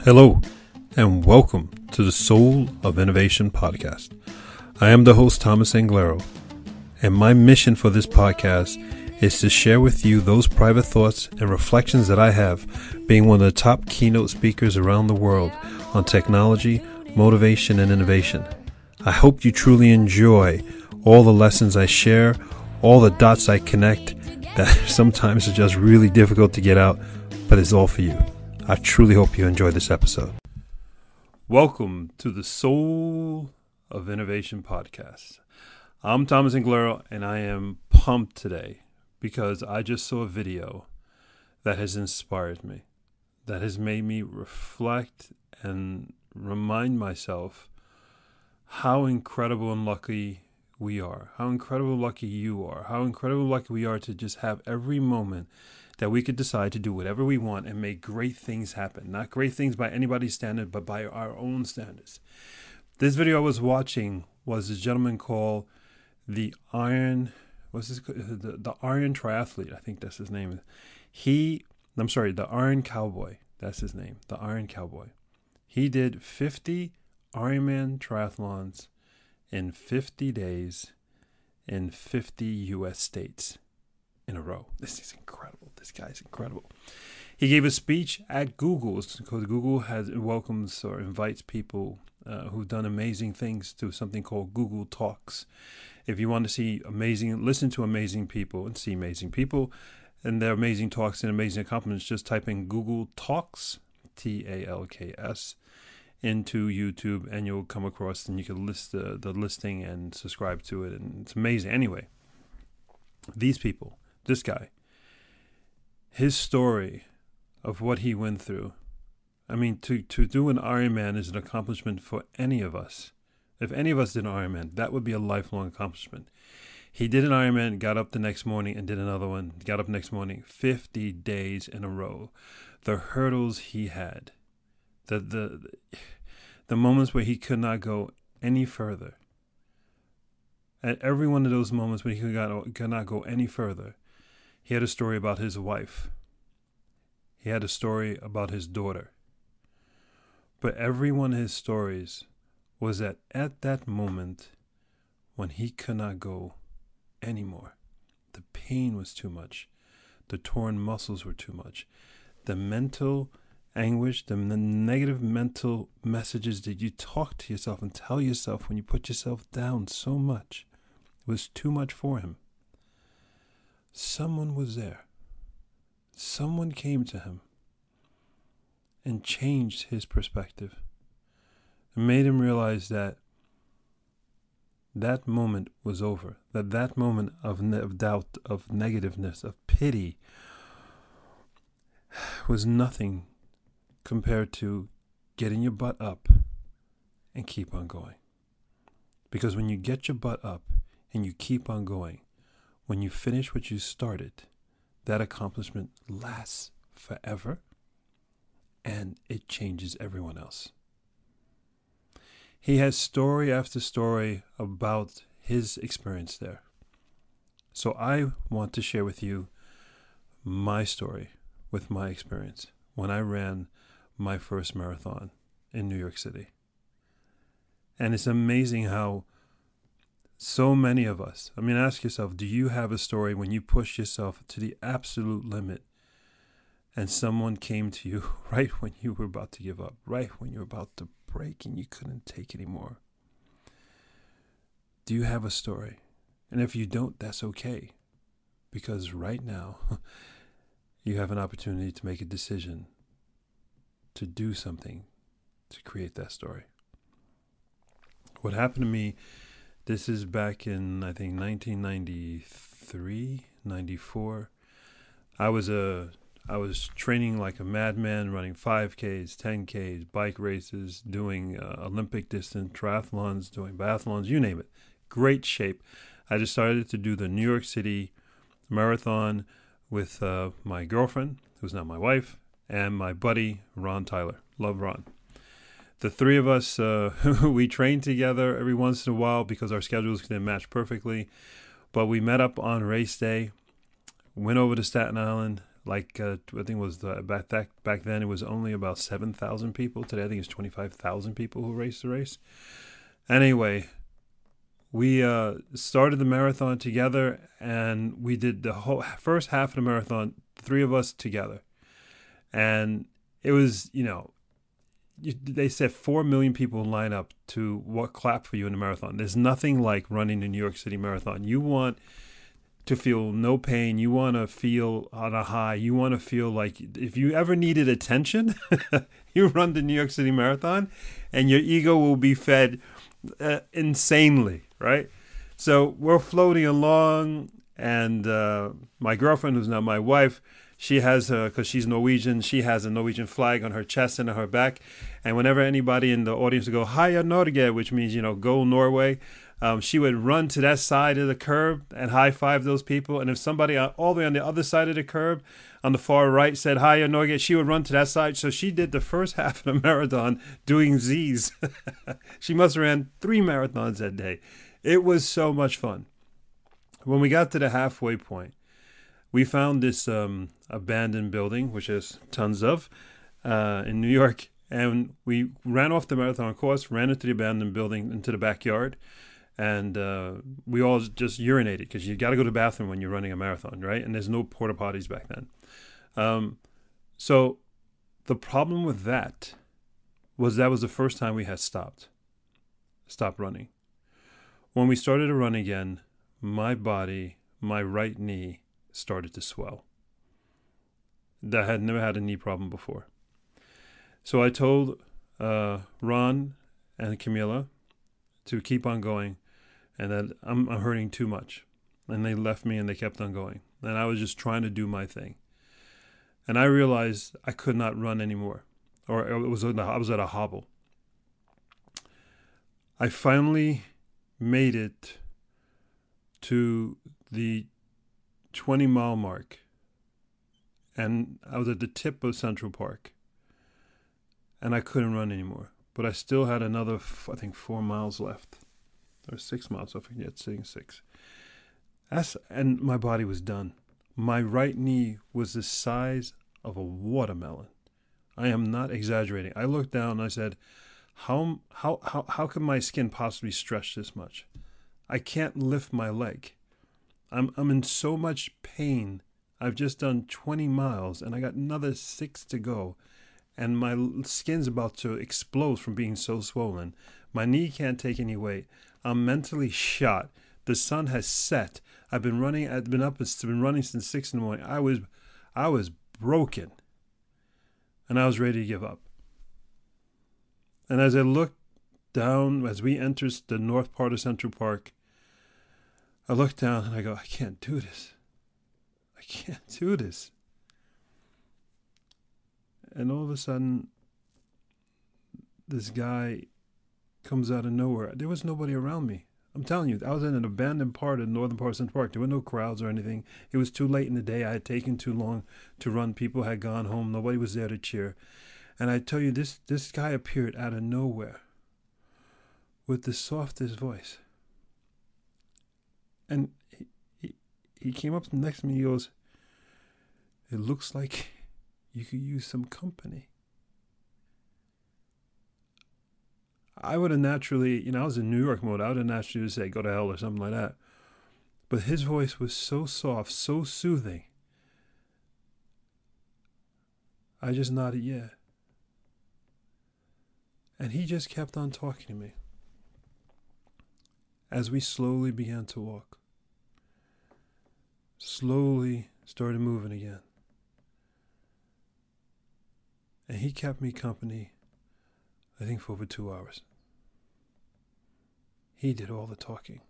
Hello, and welcome to the Soul of Innovation podcast. I am the host, Thomas Anglero, and my mission for this podcast is to share with you those private thoughts and reflections that I have being one of the top keynote speakers around the world on technology, motivation, and innovation. I hope you truly enjoy all the lessons I share, all the dots I connect that sometimes are just really difficult to get out, but it's all for you. I truly hope you enjoy this episode. Welcome to the Soul of Innovation podcast. I'm Thomas Anglero, and I am pumped today because I just saw a video that has inspired me, that has made me reflect and remind myself how incredible and lucky we are, how incredibly lucky you are, how incredibly lucky we are to just have every moment that we could decide to do whatever we want and make great things happen. Not great things by anybody's standard, but by our own standards. This video I was watching was a gentleman called the Iron Triathlete. I think that's his name. The Iron Cowboy. That's his name, the Iron Cowboy. He did 50 Ironman triathlons in 50 days in 50 U.S. states in a row. This is incredible. This guy's incredible. He gave a speech at Google's because Google welcomes or invites people who've done amazing things to something called Google Talks. If you want to listen to amazing people and see amazing people and their amazing talks and amazing accomplishments, just type in Google Talks, Talks, into YouTube, and you'll come across, and you can list the listing and subscribe to it, and it's amazing. Anyway, these people, this guy, his story of what he went through. I mean, to do an Ironman is an accomplishment for any of us. If any of us did an Ironman, that would be a lifelong accomplishment. He did an Ironman, got up the next morning and did another one, got up next morning, 50 days in a row. The hurdles he had, the moments where he could not go any further. At every one of those moments when he could not go any further, he had a story about his wife. He had a story about his daughter. But every one of his stories was that at that moment when he could not go anymore, the pain was too much. The torn muscles were too much. The mental anguish, the negative mental messages that you talk to yourself and tell yourself when you put yourself down so much was too much for him. Someone was there. Someone came to him and changed his perspective and made him realize that that moment was over, that moment of doubt, of negativeness, of pity was nothing compared to getting your butt up and keep on going. Because when you get your butt up and you keep on going, when you finish what you started, that accomplishment lasts forever and it changes everyone else. He has story after story about his experience there. So I want to share with you my story with my experience when I ran my first marathon in New York City. And it's amazing how so many of us, ask yourself, do you have a story when you push yourself to the absolute limit and someone came to you right when you were about to give up, right when you were about to break and you couldn't take anymore? Do you have a story? And if you don't, that's okay. Because right now, you have an opportunity to make a decision to do something to create that story. What happened to me, this is back in, I think, 1993, 94. I was training like a madman, running 5Ks, 10Ks, bike races, doing Olympic distance triathlons, doing biathlons, you name it. Great shape. I decided to do the New York City Marathon with my girlfriend, who's now my wife, and my buddy, Ron Tyler. Love Ron. The three of us, we trained together every once in a while because our schedules didn't match perfectly. But we met up on race day, went over to Staten Island, Like I think it was back then it was only about 7,000 people. Today I think it's 25,000 people who race the race. Anyway, we started the marathon together, and we did the whole first half of the marathon, three of us together, and it was they said 4 million people line up to clap for you in the marathon. There's nothing like running the New York City Marathon. You want to feel no pain. You want to feel on a high. You want to feel like if you ever needed attention, you run the New York City Marathon, and your ego will be fed insanely, right? So we're floating along, and my girlfriend, who's now my wife, she has because she's Norwegian, she has a Norwegian flag on her chest and on her back. And whenever anybody in the audience would go, Heia Norge, which means, go Norway, she would run to that side of the curb and high five those people. And if somebody all the way on the other side of the curb on the far right said Heia Norge, she would run to that side. So she did the first half of the marathon doing Z's. She must have ran 3 marathons that day. It was so much fun. When we got to the halfway point, we found this abandoned building, which there's tons of in New York. And we ran off the marathon course, ran into the abandoned building, into the backyard. And we all just urinated because you got to go to the bathroom when you're running a marathon, right? And there's no porta potties back then. So the problem with that was the first time we had stopped running. When we started to run again, my body, my right knee started to swell. I had never had a knee problem before. So I told Ron and Camilla to keep on going, and that I'm hurting too much. And they left me and they kept on going. And I was just trying to do my thing. And I realized I could not run anymore, or I was at a hobble. I finally made it to the 20-mile mark, and I was at the tip of Central Park, and I couldn't run anymore. But I still had another, I think, 4 miles left, or 6 miles. I forget, saying 6. And my body was done. My right knee was the size of a watermelon. I am not exaggerating. I looked down and I said, how can my skin possibly stretch this much? I can't lift my leg. I'm in so much pain. I've just done 20 miles and I got another 6 to go. And my skin's about to explode from being so swollen. My knee can't take any weight. I'm mentally shot. The sun has set. I've been running since 6 in the morning. I was broken. And I was ready to give up. And as I looked down, as we entered the north part of Central Park, I looked down and I go, I can't do this. I can't do this. And all of a sudden, this guy comes out of nowhere. There was nobody around me. I'm telling you, I was in an abandoned part of the northern part of Central Park. There were no crowds or anything. It was too late in the day. I had taken too long to run. People had gone home. Nobody was there to cheer. And I tell you, this guy appeared out of nowhere with the softest voice. And he came up next to me. He goes, "It looks like you could use some company." I would have naturally, I was in New York mode. I would have naturally say, go to hell or something like that. But his voice was so soft, so soothing. I just nodded, yeah. And he just kept on talking to me as we slowly began to walk. Slowly started moving again. And he kept me company, I think, for over 2 hours. He did all the talking.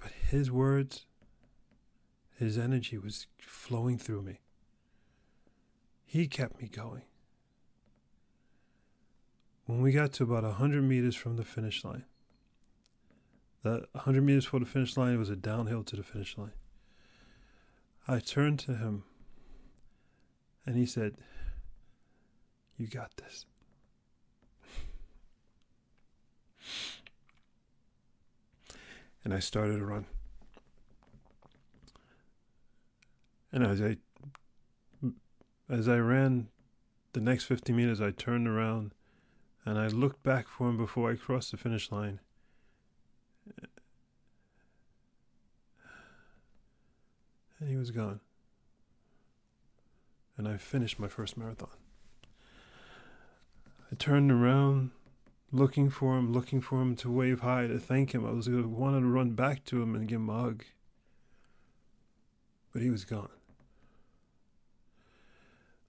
But his words, his energy was flowing through me. He kept me going. When we got to about 100 meters from the finish line, the 100 meters before the finish line, it was a downhill to the finish line. I turned to him and he said, "You got this." And I started to run. And as I ran the next 50 meters, I turned around and I looked back for him before I crossed the finish line. And he was gone. And I finished my first marathon. I turned around, looking for him to wave hi, to thank him. I wanted to run back to him and give him a hug. But he was gone.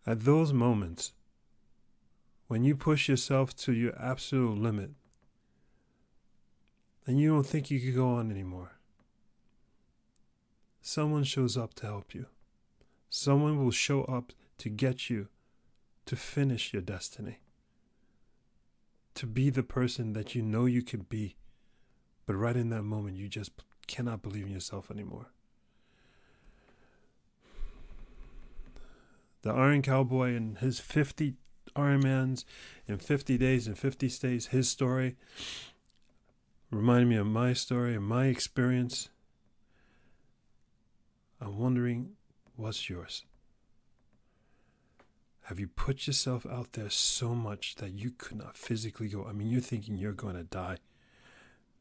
At those moments, when you push yourself to your absolute limit, and you don't think you can go on anymore, someone shows up to help you. Someone will show up to get you to finish your destiny. To be the person that you know you could be, but right in that moment, you just cannot believe in yourself anymore. The Iron Cowboy and his 50 Ironmans in 50 days and 50 states, his story reminded me of my story and my experience. I'm wondering, what's yours? Have you put yourself out there so much that you could not physically go? I mean, you're thinking you're going to die.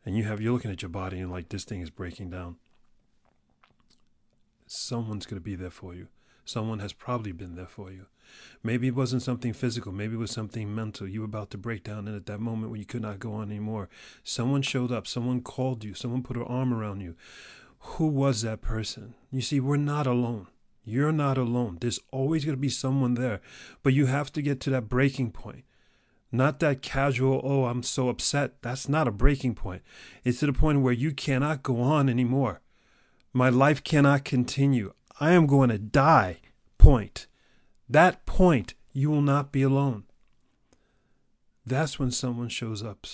And you're looking at your body and like, this thing is breaking down. Someone's going to be there for you. Someone has probably been there for you. Maybe it wasn't something physical. Maybe it was something mental. You were about to break down, and at that moment when you could not go on anymore, someone showed up. Someone called you. Someone put her arm around you. Who was that person? You see, we're not alone. You're not alone. There's always going to be someone there. But you have to get to that breaking point. Not that casual, oh, I'm so upset. That's not a breaking point. It's to the point where you cannot go on anymore. My life cannot continue. I am going to die. Point. That point, you will not be alone. That's when someone shows up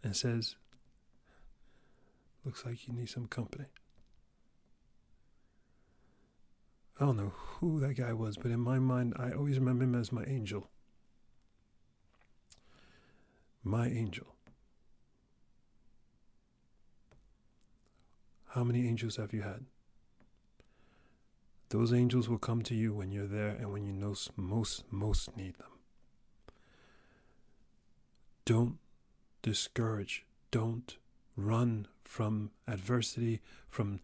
and says, looks like you need some company. I don't know who that guy was, but in my mind, I always remember him as my angel. My angel. How many angels have you had? Those angels will come to you when you're there and when you know most need them. Don't discourage. Don't run from adversity, from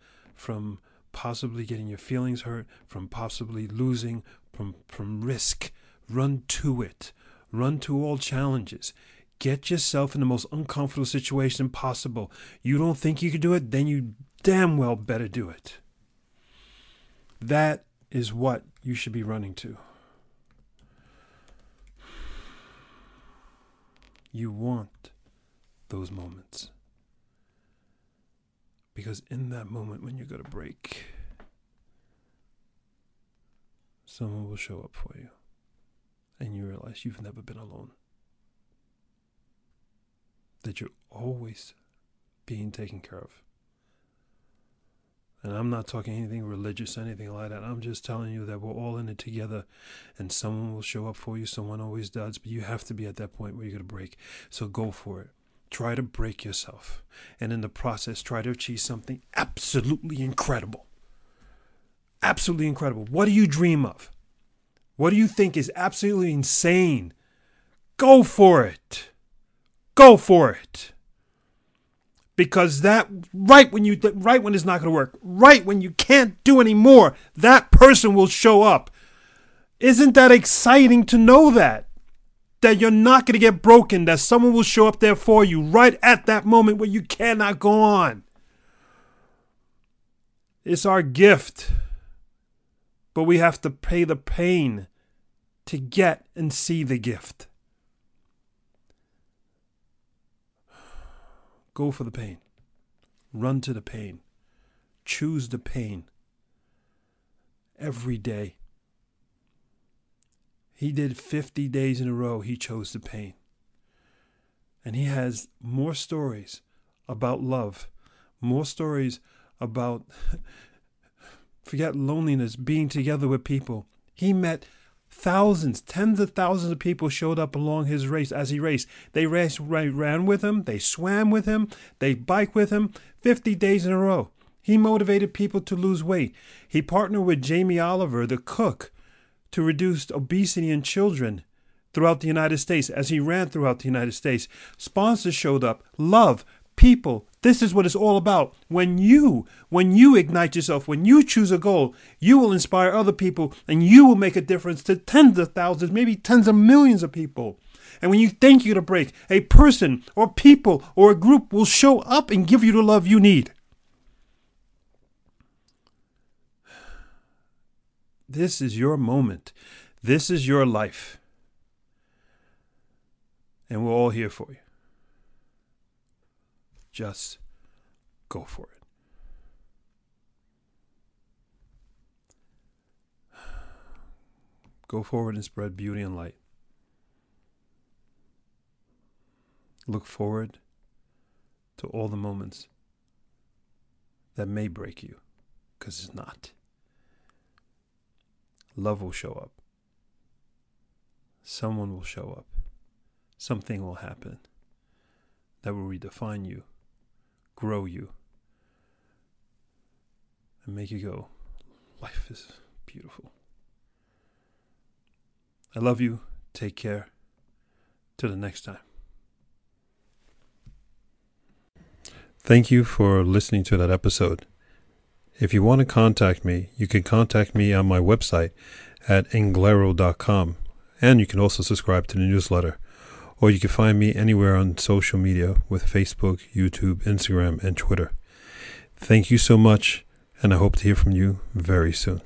possibly getting your feelings hurt, from possibly losing, from risk. Run to it. Run to all challenges. Get yourself in the most uncomfortable situation possible. You don't think you can do it? Then you damn well better do it. That is what you should be running to. You want those moments. Because in that moment when you're going to break, someone will show up for you. And you realize you've never been alone. That you're always being taken care of. And I'm not talking anything religious, anything like that. I'm just telling you that we're all in it together. And someone will show up for you. Someone always does. But you have to be at that point where you're going to break. So go for it. Try to break yourself. And in the process, try to achieve something absolutely incredible. Absolutely incredible. What do you dream of? What do you think is absolutely insane? Go for it. Go for it. Because that right when it's not going to work, right when you can't do any more, that person will show up. Isn't that exciting to know that you're not going to get broken, that someone will show up there for you right at that moment where you cannot go on? It's our gift, but we have to pay the pain to get and see the gift. Go for the pain. Run to the pain. Choose the pain. Every day. He did 50 days in a row. He chose the pain. And he has more stories about love. More stories about, forget loneliness, being together with people. He met thousands, tens of thousands of people showed up along his race as he raced. They ran with him. They swam with him. They biked with him 50 days in a row. He motivated people to lose weight. He partnered with Jamie Oliver, the cook, to reduce obesity in children throughout the United States as he ran throughout the United States. Sponsors showed up. Love, people. This is what it's all about. When you ignite yourself, when you choose a goal, you will inspire other people and you will make a difference to tens of thousands, maybe tens of millions of people. And when you think you're going to break, a person or people or a group will show up and give you the love you need. This is your moment. This is your life. And we're all here for you. Just go for it. Go forward and spread beauty and light. Look forward to all the moments that may break you, because it's not. Love will show up. Someone will show up. Something will happen that will redefine you, grow you, and make you go, life is beautiful. I love you. Take care. Till the next time. Thank you for listening to that episode. If you want to contact me, you can contact me on my website at englaro.com, and you can also subscribe to the newsletter, or you can find me anywhere on social media with Facebook, YouTube, Instagram, and Twitter. Thank you so much, and I hope to hear from you very soon.